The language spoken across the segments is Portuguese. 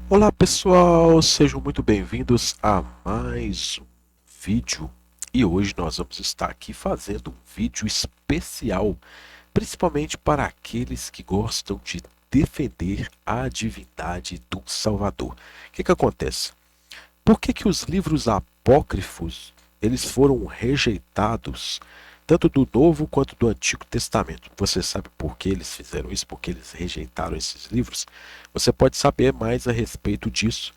Olá pessoal, sejam muito bem-vindos a mais um vídeo. E hoje nós vamos estar aqui fazendo um vídeo especial, principalmente para aqueles que gostam de defender a divindade do Salvador. O que acontece? Por que os livros apócrifos eles foram rejeitados tanto do Novo quanto do Antigo Testamento? Você sabe por que eles fizeram isso? Por que eles rejeitaram esses livros? Você pode saber mais a respeito disso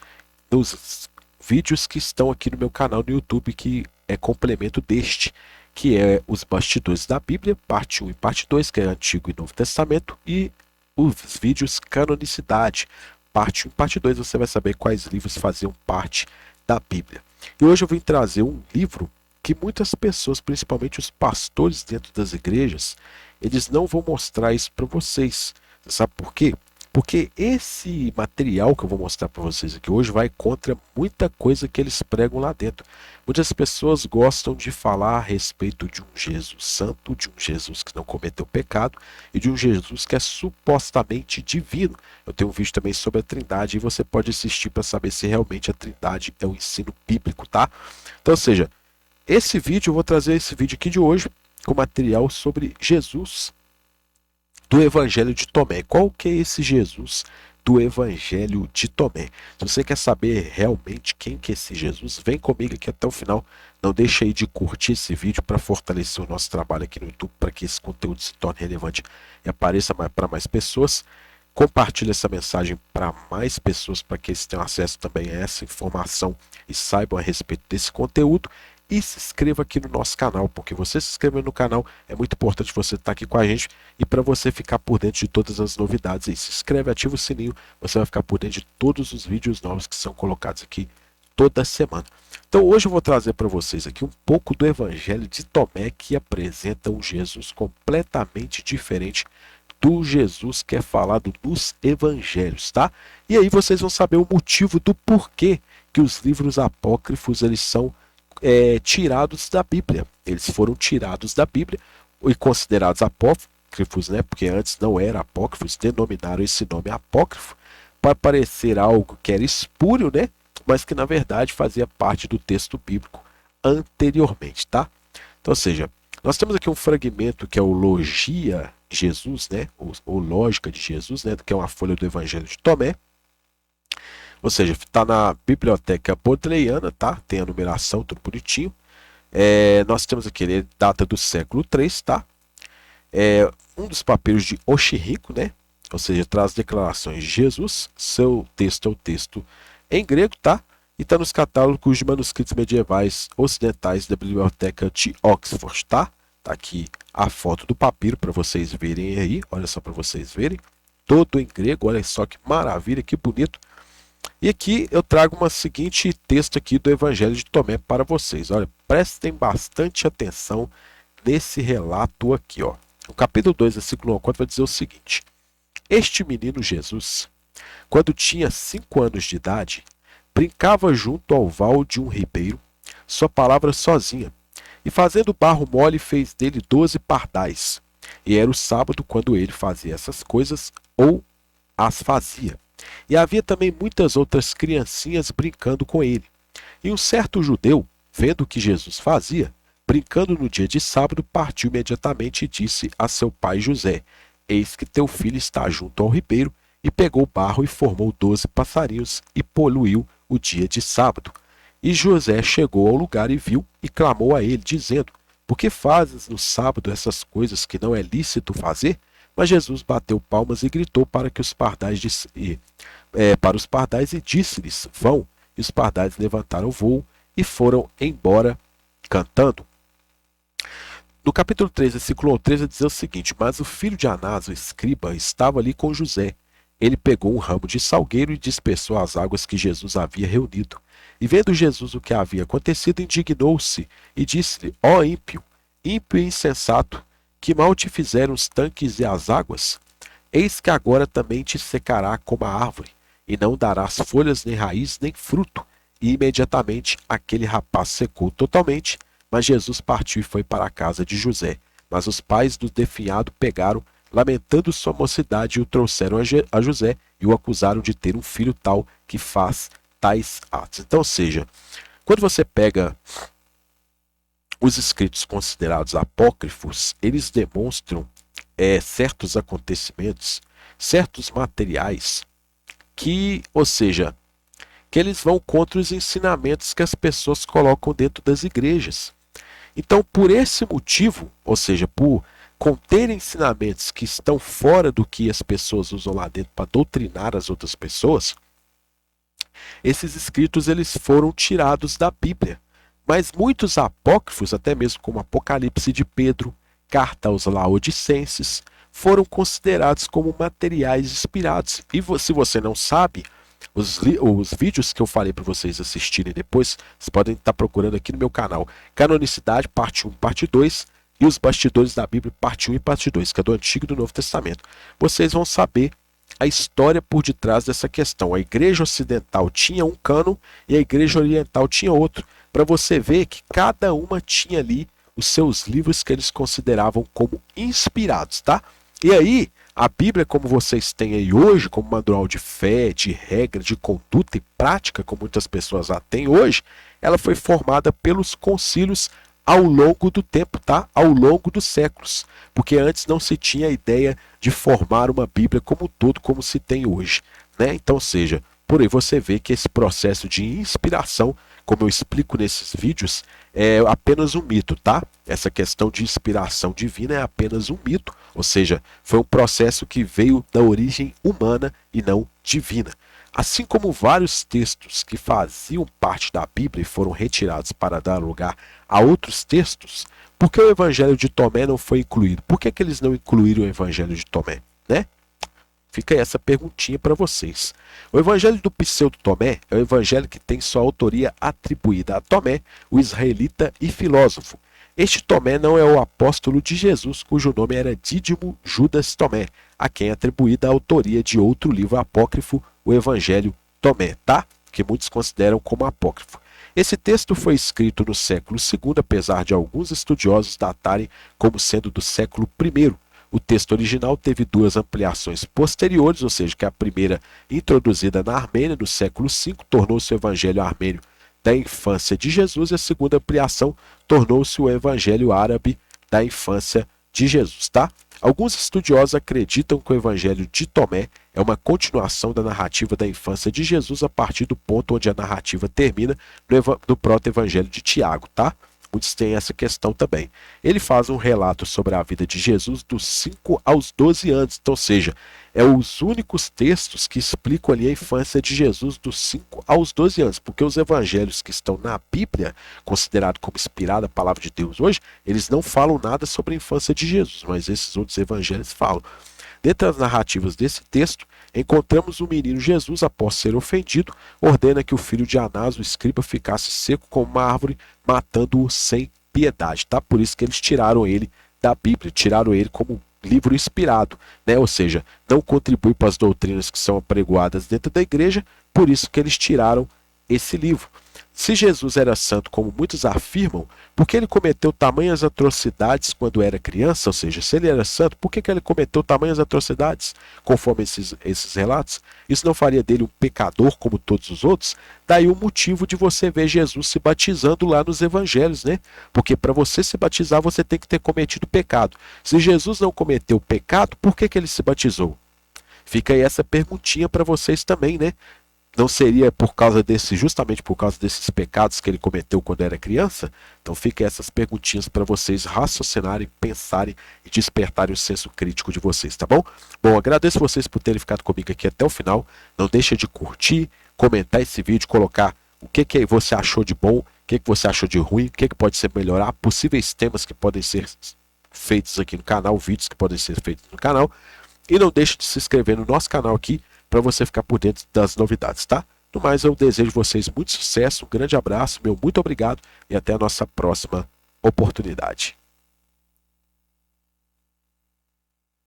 nos vídeos que estão aqui no meu canal no YouTube, que é complemento deste, que é os bastidores da Bíblia, parte 1 e parte 2, que é Antigo e Novo Testamento, e os vídeos canonicidade, parte 1 e parte 2, você vai saber quais livros faziam parte da Bíblia. E hoje eu vim trazer um livro que muitas pessoas, principalmente os pastores dentro das igrejas, eles não vão mostrar isso para vocês. Você sabe por quê? Porque esse material que eu vou mostrar para vocês aqui hoje vai contra muita coisa que eles pregam lá dentro. Muitas pessoas gostam de falar a respeito de um Jesus santo, de um Jesus que não cometeu pecado e de um Jesus que é supostamente divino. Eu tenho um vídeo também sobre a Trindade e você pode assistir para saber se realmente a Trindade é um ensino bíblico, tá? Então, ou seja, eu vou trazer esse vídeo aqui de hoje com material sobre Jesus do Evangelho de Tomé. Qual que é esse Jesus do Evangelho de Tomé? Se você quer saber realmente quem que é esse Jesus, vem comigo aqui até o final. Não deixe aí de curtir esse vídeo para fortalecer o nosso trabalho aqui no YouTube, para que esse conteúdo se torne relevante e apareça para mais pessoas. Compartilhe essa mensagem para mais pessoas, para que eles tenham acesso também a essa informação e saibam a respeito desse conteúdo. E se inscreva aqui no nosso canal, porque você se inscrever no canal é muito importante você estar aqui com a gente e para você ficar por dentro de todas as novidades. E se inscreve, ativa o sininho, você vai ficar por dentro de todos os vídeos novos que são colocados aqui toda semana. Então hoje eu vou trazer para vocês aqui um pouco do Evangelho de Tomé, que apresenta um Jesus completamente diferente do Jesus que é falado nos evangelhos, tá? E aí vocês vão saber o motivo do porquê que os livros apócrifos eles são tirados da Bíblia. Eles foram tirados da Bíblia e considerados apócrifos, né? Porque antes não era apócrifos, denominaram esse nome apócrifo para parecer algo que era espúrio, né? Mas que na verdade fazia parte do texto bíblico anteriormente, tá? Então, ou seja, nós temos aqui um fragmento que é o Logia de Jesus, né? Ou Lógica de Jesus, né? Que é uma folha do Evangelho de Tomé. Ou seja, está na biblioteca bodleiana, tá? Tem a numeração, tudo bonitinho. Nós temos aqui, ele data do século III, tá? Um dos papiros de Oxirrico, né? Ou seja, traz declarações de Jesus. Seu texto é o texto em grego, tá? E está nos catálogos de manuscritos medievais ocidentais da Biblioteca de Oxford, tá? Tá aqui a foto do papiro para vocês verem aí. Olha só para vocês verem. Todo em grego, olha só que maravilha, que bonito. E aqui eu trago uma seguinte texto aqui do Evangelho de Tomé para vocês. Olha, prestem bastante atenção nesse relato aqui, ó. O capítulo 2, versículo 1 ao 4 vai dizer o seguinte: Este menino Jesus, quando tinha 5 anos de idade, brincava junto ao val de um ribeiro, sua palavra sozinha, e fazendo barro mole fez dele 12 pardais. E era o sábado quando ele fazia essas coisas, ou as fazia. E havia também muitas outras criancinhas brincando com ele. E um certo judeu, vendo o que Jesus fazia, brincando no dia de sábado, partiu imediatamente e disse a seu pai José: Eis que teu filho está junto ao ribeiro. E pegou barro e formou 12 passarinhos e poluiu o dia de sábado. E José chegou ao lugar e viu e clamou a ele, dizendo: Por que fazes no sábado essas coisas que não é lícito fazer? Mas Jesus bateu palmas e gritou para os pardais e disse-lhes: Vão. E os pardais levantaram voo e foram embora cantando. No capítulo 3, versículo 13, diz o seguinte: Mas o filho de Anás, o escriba, estava ali com José. Ele pegou um ramo de salgueiro e dispersou as águas que Jesus havia reunido. E vendo Jesus o que havia acontecido, indignou-se e disse-lhe: Ó ímpio, ímpio e insensato, que mal te fizeram os tanques e as águas? Eis que agora também te secará como a árvore, e não darás folhas, nem raiz, nem fruto. E imediatamente aquele rapaz secou totalmente, mas Jesus partiu e foi para a casa de José. Mas os pais do definhado pegaram, lamentando sua mocidade, o trouxeram a José e o acusaram de ter um filho tal que faz tais atos. Então, ou seja, quando você pega os escritos considerados apócrifos, eles demonstram certos acontecimentos, certos materiais que, ou seja, que eles vão contra os ensinamentos que as pessoas colocam dentro das igrejas. Então, por esse motivo, ou seja, por conter ensinamentos que estão fora do que as pessoas usam lá dentro para doutrinar as outras pessoas, esses escritos eles foram tirados da Bíblia. Mas muitos apócrifos, até mesmo como Apocalipse de Pedro, Carta aos Laodicenses, foram considerados como materiais inspirados. E se você não sabe, os vídeos que eu falei para vocês assistirem depois, vocês podem estar procurando aqui no meu canal. Canonicidade, parte 1, parte 2, e os bastidores da Bíblia, parte 1 e parte 2, que é do Antigo e do Novo Testamento. Vocês vão saber a história por detrás dessa questão. A igreja ocidental tinha um cânon e a igreja oriental tinha outro, para você ver que cada uma tinha ali os seus livros que eles consideravam como inspirados, tá? E aí, a Bíblia, como vocês têm aí hoje, como manual de fé, de regra, de conduta e prática, como muitas pessoas a têm hoje, ela foi formada pelos concílios ao longo do tempo, tá? Ao longo dos séculos. Porque antes não se tinha a ideia de formar uma Bíblia como um todo, como se tem hoje, né? Então, ou seja, por aí você vê que esse processo de inspiração, como eu explico nesses vídeos, é apenas um mito, tá? Essa questão de inspiração divina é apenas um mito, ou seja, foi um processo que veio da origem humana e não divina. Assim como vários textos que faziam parte da Bíblia e foram retirados para dar lugar a outros textos, por que o Evangelho de Tomé não foi incluído? Por que eles não incluíram o Evangelho de Tomé, né? Fica aí essa perguntinha para vocês. O Evangelho do Pseudo Tomé é o evangelho que tem sua autoria atribuída a Tomé, o israelita e filósofo. Este Tomé não é o apóstolo de Jesus, cujo nome era Dídimo Judas Tomé, a quem é atribuída a autoria de outro livro apócrifo, o Evangelho Tomé, tá? Que muitos consideram como apócrifo. Esse texto foi escrito no século II, apesar de alguns estudiosos datarem como sendo do século I. O texto original teve duas ampliações posteriores, ou seja, que a primeira, introduzida na Armênia no século V, tornou-se o Evangelho Armênio da infância de Jesus, e a segunda ampliação tornou-se o Evangelho Árabe da infância de Jesus, tá? Alguns estudiosos acreditam que o Evangelho de Tomé é uma continuação da narrativa da infância de Jesus a partir do ponto onde a narrativa termina no proto-evangelho de Tiago, tá? Muitos têm essa questão também. Ele faz um relato sobre a vida de Jesus dos 5 aos 12 anos. Então, ou seja, é os únicos textos que explicam ali a infância de Jesus dos 5 aos 12 anos. Porque os evangelhos que estão na Bíblia, considerado como inspirada a palavra de Deus hoje, eles não falam nada sobre a infância de Jesus, mas esses outros evangelhos falam. Dentre as narrativas desse texto, encontramos o menino Jesus, após ser ofendido, ordena que o filho de Anás, o escriba, ficasse seco como uma árvore, matando-o sem piedade, tá? Por isso que eles tiraram ele da Bíblia, tiraram ele como livro inspirado, né? Ou seja, não contribui para as doutrinas que são apregoadas dentro da igreja, por isso que eles tiraram esse livro. Se Jesus era santo, como muitos afirmam, por que ele cometeu tamanhas atrocidades quando era criança? Ou seja, se ele era santo, por que ele cometeu tamanhas atrocidades, conforme esses relatos? Isso não faria dele um pecador como todos os outros? Daí o motivo de você ver Jesus se batizando lá nos evangelhos, né? Porque para você se batizar, você tem que ter cometido pecado. Se Jesus não cometeu pecado, por que ele se batizou? Fica aí essa perguntinha para vocês também, né? Não seria justamente por causa desses pecados que ele cometeu quando era criança? Então fica essas perguntinhas para vocês raciocinarem, pensarem e despertarem o senso crítico de vocês, tá bom? Bom, agradeço vocês por terem ficado comigo aqui até o final. Não deixa de curtir, comentar esse vídeo, colocar o que você achou de bom, o que você achou de ruim, o que pode ser melhorar, possíveis temas que podem ser feitos aqui no canal, vídeos que podem ser feitos no canal. E não deixe de se inscrever no nosso canal aqui, para você ficar por dentro das novidades, tá? No mais, eu desejo vocês muito sucesso, um grande abraço, meu muito obrigado e até a nossa próxima oportunidade.